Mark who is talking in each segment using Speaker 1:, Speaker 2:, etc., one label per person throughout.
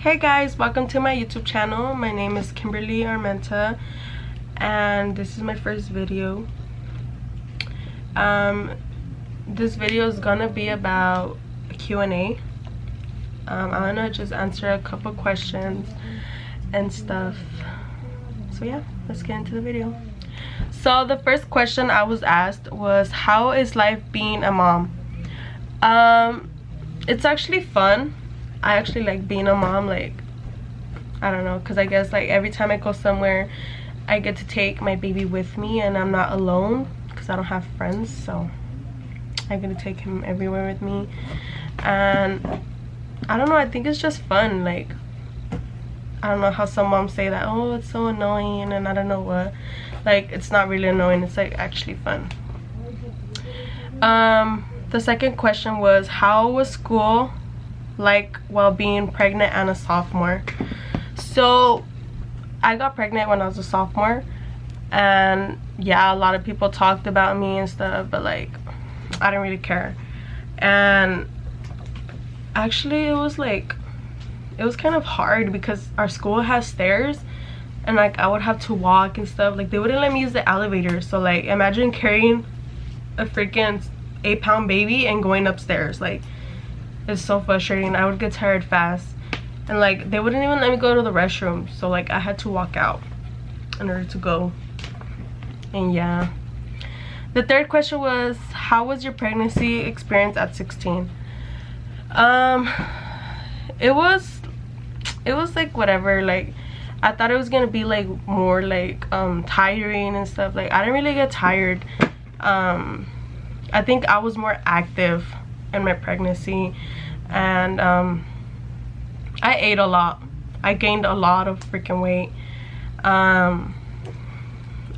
Speaker 1: Hey guys, welcome to my YouTube channel. My name is Kimberly Armenta and this is my first video. This video is gonna be about a Q&A. I'm gonna just answer a couple questions and stuff. So yeah, let's get into the video. So the first question I was asked was, how is life being a mom? It's actually fun. I actually like being a mom. Like, I don't know, because I guess like every time I go somewhere I get to take my baby with me and I'm not alone because I don't have friends, so I'm gonna take him everywhere with me. And I don't know, I think it's just fun. Like, I don't know how some moms say that, oh, it's so annoying and I don't know what. Like, it's not really annoying, it's like actually fun. The second question was, how was school like while being pregnant and a sophomore? So I got pregnant when I was a sophomore, and yeah, a lot of people talked about me and stuff, but like I didn't really care. And actually it was kind of hard because our school has stairs and like I would have to walk and stuff. Like, they wouldn't let me use the elevator, so like imagine carrying a freaking 8-pound baby and going upstairs. Like, it's so frustrating. I would get tired fast, and like they wouldn't even let me go to the restroom, so like I had to walk out in order to go. And yeah, the third question was, how was your pregnancy experience at 16? It was like whatever. Like, I thought it was gonna be like more like tiring and stuff. Like, I didn't really get tired. I think I was more active in my pregnancy, and I ate a lot. I gained a lot of freaking weight. I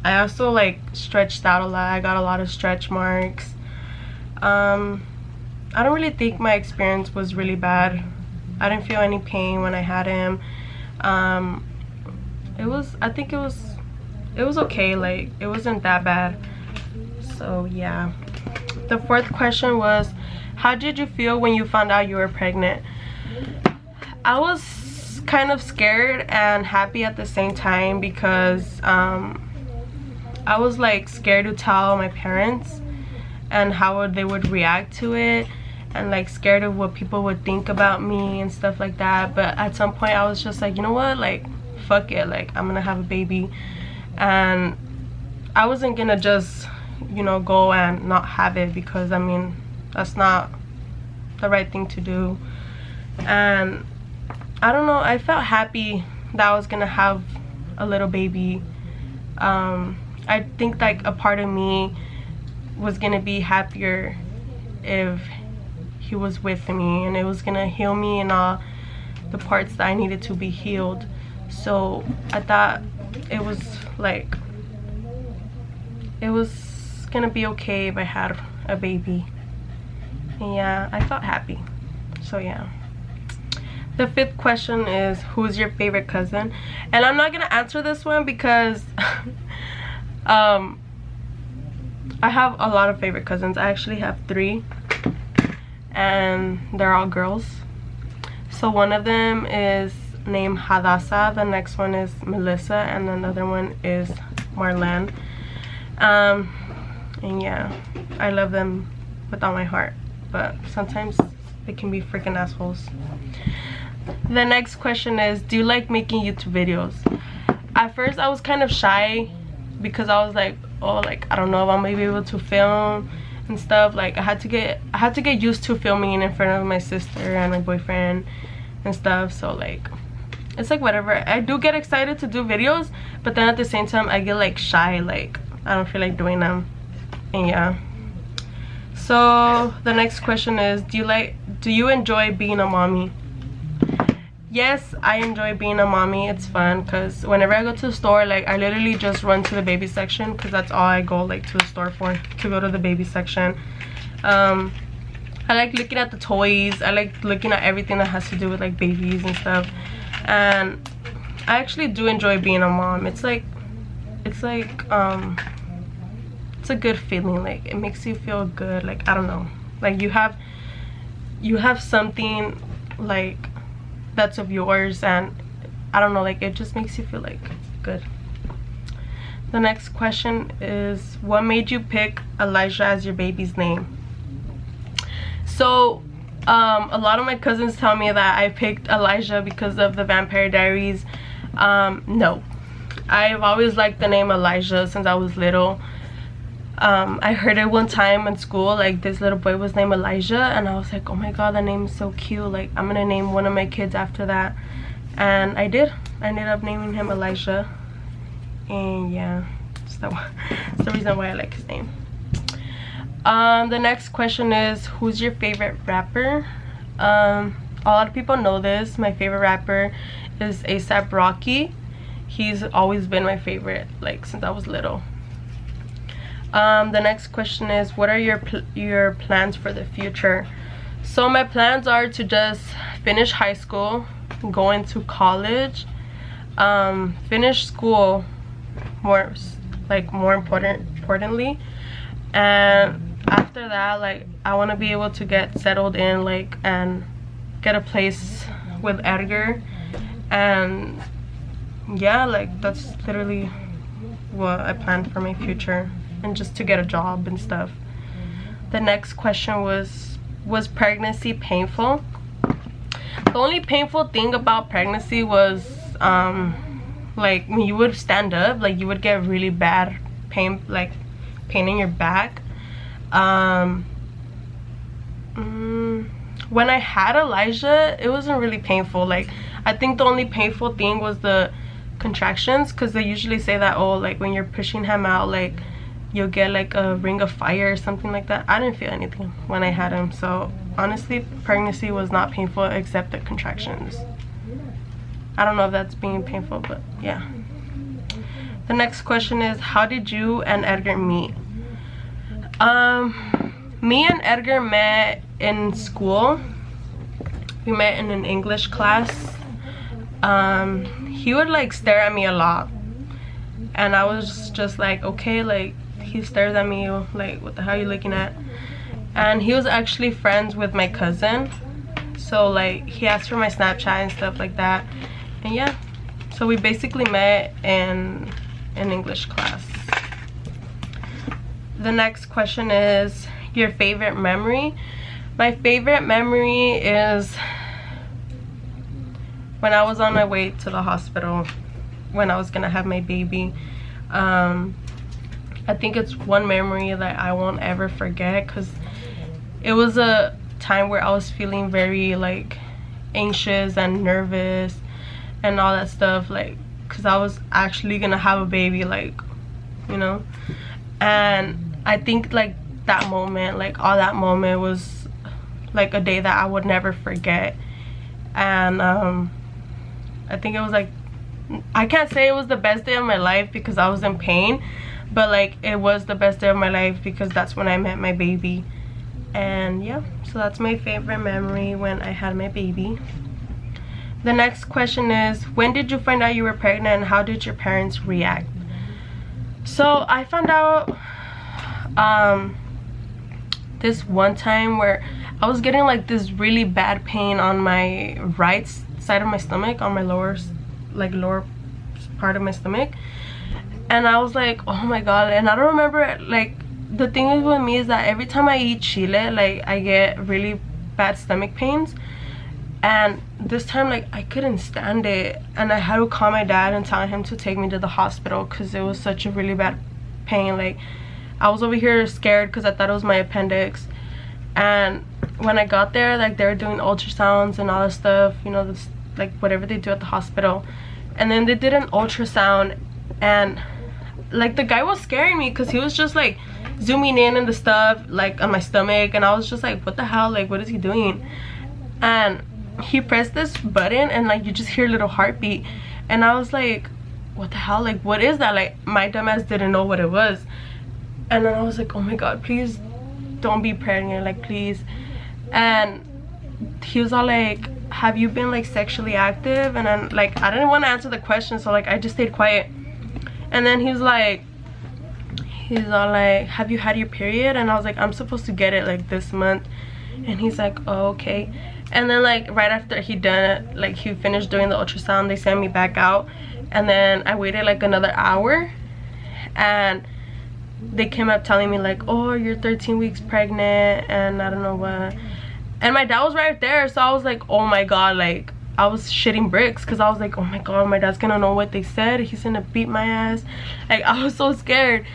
Speaker 1: also like stretched out a lot. I got a lot of stretch marks. I don't really think my experience was really bad. I didn't feel any pain when I had him. I think it was okay. Like, it wasn't that bad. So yeah. The fourth question was, how did you feel when you found out you were pregnant? I was kind of scared and happy at the same time, because I was like scared to tell my parents and how they would react to it, and like scared of what people would think about me and stuff like that. But at some point I was just like, you know what, like fuck it, like I'm gonna have a baby. And I wasn't gonna just, you know, go and not have it, because I mean, that's not the right thing to do. And I don't know, I felt happy that I was gonna have a little baby. I think like a part of me was gonna be happier if he was with me, and it was gonna heal me in all the parts that I needed to be healed. So I thought it was like, it was gonna be okay if I had a baby. And yeah, I felt happy. So yeah. The fifth question is, who's your favorite cousin? And I'm not gonna answer this one because I have a lot of favorite cousins. I actually have 3, and they're all girls. So one of them is named Hadassah, the next one is Melissa, and another one is Marlene. And yeah, I love them with all my heart, but sometimes they can be freaking assholes. The next question is, do you like making YouTube videos? At first I was kind of shy, because I was like, oh, like I don't know if I'm gonna be able to film and stuff. Like, I had to get used to filming in front of my sister and my boyfriend and stuff. So like, it's like whatever. I do get excited to do videos, but then at the same time I get like shy. Like, I don't feel like doing them. And yeah. So the next question is, do you enjoy being a mommy? Yes, I enjoy being a mommy. It's fun, because whenever I go to the store, like I literally just run to the baby section, because that's all I go like to the store for, to go to the baby section. I like looking at the toys. I like looking at everything that has to do with like babies and stuff. And I actually do enjoy being a mom. It's a good feeling. Like, it makes you feel good. Like, I don't know, like you have something like that's of yours, and I don't know, like it just makes you feel like good. The next question is, what made you pick Elijah as your baby's name? So a lot of my cousins tell me that I picked Elijah because of the Vampire Diaries. No, I've always liked the name Elijah since I was little. I heard it one time in school, like this little boy was named Elijah, and I was like, oh my god, that name is so cute, like I'm gonna name one of my kids after that. And I did. I ended up naming him Elijah, and yeah, that's the reason why I like his name. The next question is, who's your favorite rapper? A lot of people know this. My favorite rapper is A$AP Rocky. He's always been my favorite, like since I was little. The next question is, what are your plans for the future? So my plans are to just finish high school, go into college, finish school more importantly, and after that, like I want to be able to get settled in, like, and get a place with Edgar, and yeah, like that's literally what I plan for my future, and just to get a job and stuff. The next question was pregnancy painful? The only painful thing about pregnancy was like when you would stand up, like you would get really bad pain, like pain in your back. When I had Elijah, it wasn't really painful. Like I think the only painful thing was the contractions, because they usually say that, oh, like when you're pushing him out, like you'll get like a ring of fire or something like that. I didn't feel anything when I had him, so honestly pregnancy was not painful except the contractions. I don't know if that's being painful, but yeah. The next question is, how did you and Edgar meet? Me and Edgar met in school. We met in an English class. He would like stare at me a lot, and I was just like, okay, like he stares at me, like what the hell are you looking at? And he was actually friends with my cousin, so like he asked for my Snapchat and stuff like that, and yeah, so we basically met in an English class. The next question is, your favorite memory? My favorite memory is when I was on my way to the hospital when I was gonna have my baby. I think it's one memory that I won't ever forget, because it was a time where I was feeling very like anxious and nervous and all that stuff, like because I was actually gonna have a baby, like, you know. And I think like that moment, like all that moment was like a day that I would never forget. And I think it was like, I can't say it was the best day of my life because I was in pain, but like it was the best day of my life because that's when I met my baby. And yeah, so that's my favorite memory, when I had my baby. The next question is, when did you find out you were pregnant and how did your parents react? So I found out this one time where I was getting like this really bad pain on my right side of my stomach, on my lower part of my stomach, and I was like, oh my god. And I don't remember, like the thing is with me is that every time I eat chile, like I get really bad stomach pains, and this time like I couldn't stand it, and I had to call my dad and tell him to take me to the hospital because it was such a really bad pain. Like I was over here scared because I thought it was my appendix. And when I got there, like they were doing ultrasounds and all this stuff, you know, this like whatever they do at the hospital. And then they did an ultrasound, and like the guy was scaring me because he was just like zooming in and the stuff like on my stomach, and I was just like, what the hell, like what is he doing? And he pressed this button and like you just hear a little heartbeat, and I was like, what the hell, like what is that? Like my dumbass didn't know what it was. And then I was like, oh my god, please don't be pregnant, like please. And he was all like, have you been like sexually active? And then like I didn't want to answer the question, so like I just stayed quiet. And then he's all like, have you had your period? And I was like, I'm supposed to get it like this month. And he's like, oh, okay. And then like right after he finished doing the ultrasound, they sent me back out. And then I waited like another hour, and they came up telling me like, oh, you're 13 weeks pregnant and I don't know what. And my dad was right there, so I was like, oh my god, like I was shitting bricks, because I was like, oh my god, my dad's gonna know what they said, he's gonna beat my ass. Like I was so scared.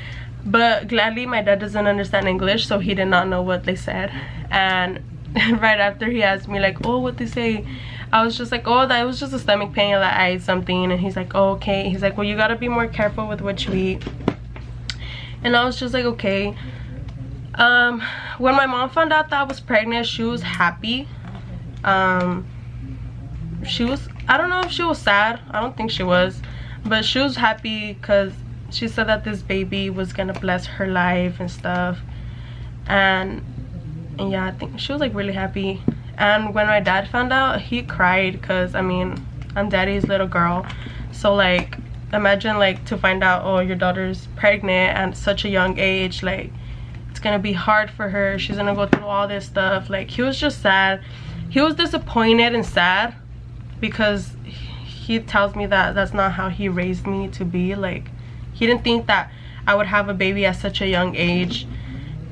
Speaker 1: But gladly my dad doesn't understand English, so he did not know what they said. And right after he asked me like, oh, what they say, I was just like, oh, that was just a stomach pain, that I ate something. And he's like, oh, okay. He's like, well, you gotta be more careful with what you eat. And I was just like, okay. When my mom found out that I was pregnant, she was happy. She was, I don't know if she was sad, I don't think she was, but she was happy because she said that this baby was gonna bless her life and stuff. And yeah, I think she was like really happy. And when my dad found out, he cried, because I mean, I'm daddy's little girl. So like, imagine like to find out, oh, your daughter's pregnant at such a young age, like it's gonna be hard for her, she's gonna go through all this stuff. Like he was just sad. He was disappointed and sad, because he tells me that that's not how he raised me to be. Like he didn't think that I would have a baby at such a young age.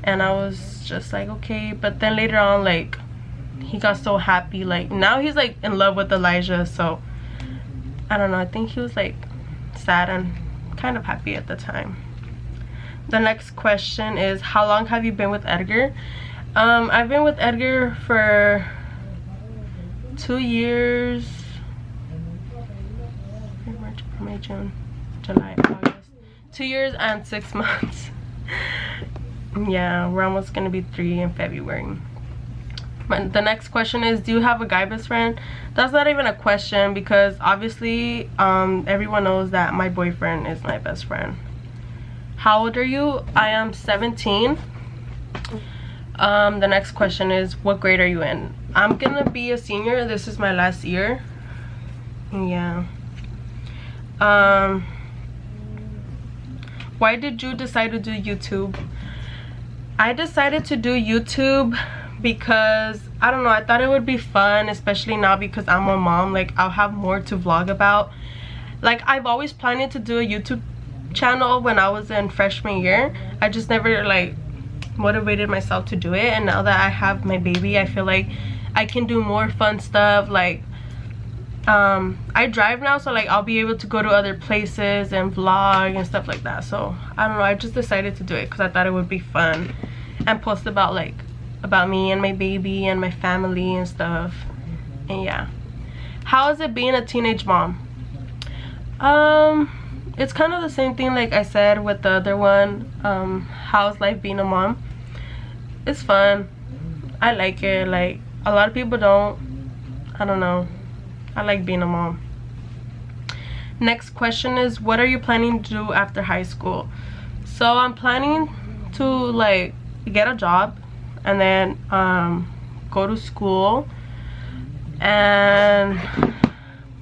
Speaker 1: And I was just like, okay. But then later on, like he got so happy. Like now he's like in love with Elijah. So I don't know, I think he was like sad and kind of happy at the time. The next question is, how long have you been with Edgar? I've been with Edgar for 2 years. March, May, June, July, August. 2 years and 6 months. Yeah, we're almost gonna be 3 in February. But the next question is, do you have a guy best friend? That's not even a question, because obviously everyone knows that my boyfriend is my best friend. How old are you? I am 17. The next question is, what grade are you in? I'm gonna be a senior. This is my last year. Yeah. Why did you decide to do YouTube? I decided to do YouTube because I don't know, I thought it would be fun, especially now because I'm a mom. Like I'll have more to vlog about. Like I've always planned to do a YouTube channel when I was in freshman year. I just never like motivated myself to do it, and now that I have my baby, I feel like I can do more fun stuff. Like I drive now, so like I'll be able to go to other places and vlog and stuff like that. So I don't know, I just decided to do it because I thought it would be fun and post about like about me and my baby and my family and stuff. And yeah, how is it being a teenage mom? It's kind of the same thing like I said with the other one. How's life being a mom? It's fun. I like it. Like a lot of people don't. I don't know, I like being a mom. Next question is, what are you planning to do after high school? So I'm planning to like get a job and then go to school, and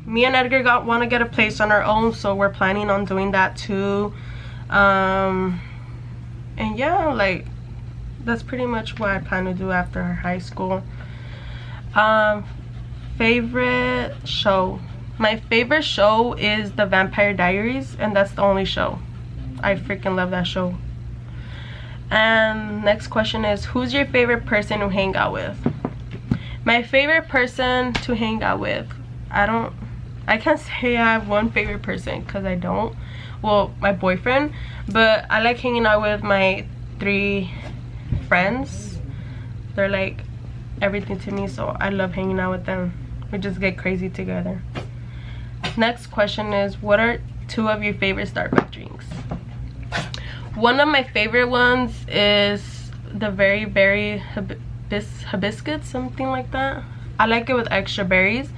Speaker 1: me and Edgar want to get a place on our own, so we're planning on doing that too. And yeah, like that's pretty much what I plan to do after high school. Favorite show? My favorite show is The Vampire Diaries, and that's the only show. I freaking love that show. And next question is, who's your favorite person to hang out with? My favorite person to hang out with, I can't say I have one favorite person because I don't. Well, my boyfriend, but I like hanging out with my 3 friends. They're like everything to me, so I love hanging out with them. We just get crazy together. Next question is, what are 2 of your favorite Starbucks drinks? One of my favorite ones is the very berry hibiscus, something like that. I like it with extra berries.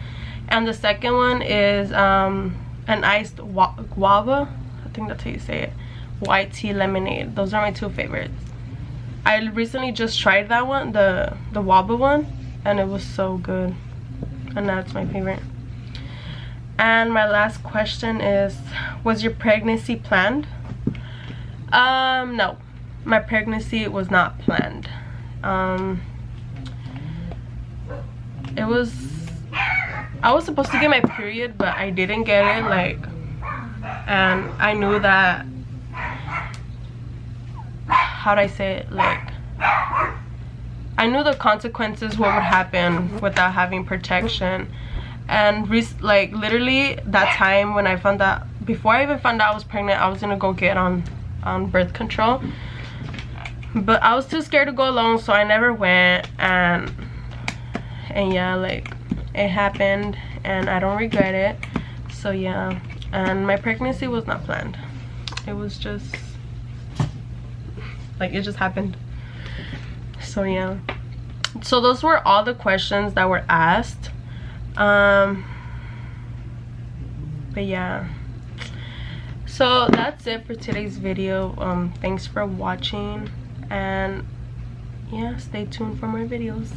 Speaker 1: And the second one is an iced guava, I think that's how you say it, white tea lemonade. Those are my 2 favorites. I recently just tried that one, the guava one, and it was so good, and that's my favorite. And my last question is, was your pregnancy planned? No, my pregnancy was not planned. I was supposed to get my period, but I didn't get it, like, and I knew that, how'd I say it, like, I knew the consequences, what would happen without having protection. And like literally that time when I found out, before I even found out I was pregnant, I was gonna go get on birth control, but I was too scared to go alone, so I never went. And yeah, like, it happened and I don't regret it. So yeah, and my pregnancy was not planned. It was just like, it just happened. So yeah, so those were all the questions that were asked. But yeah, so that's it for today's video. Thanks for watching, and yeah, stay tuned for more videos.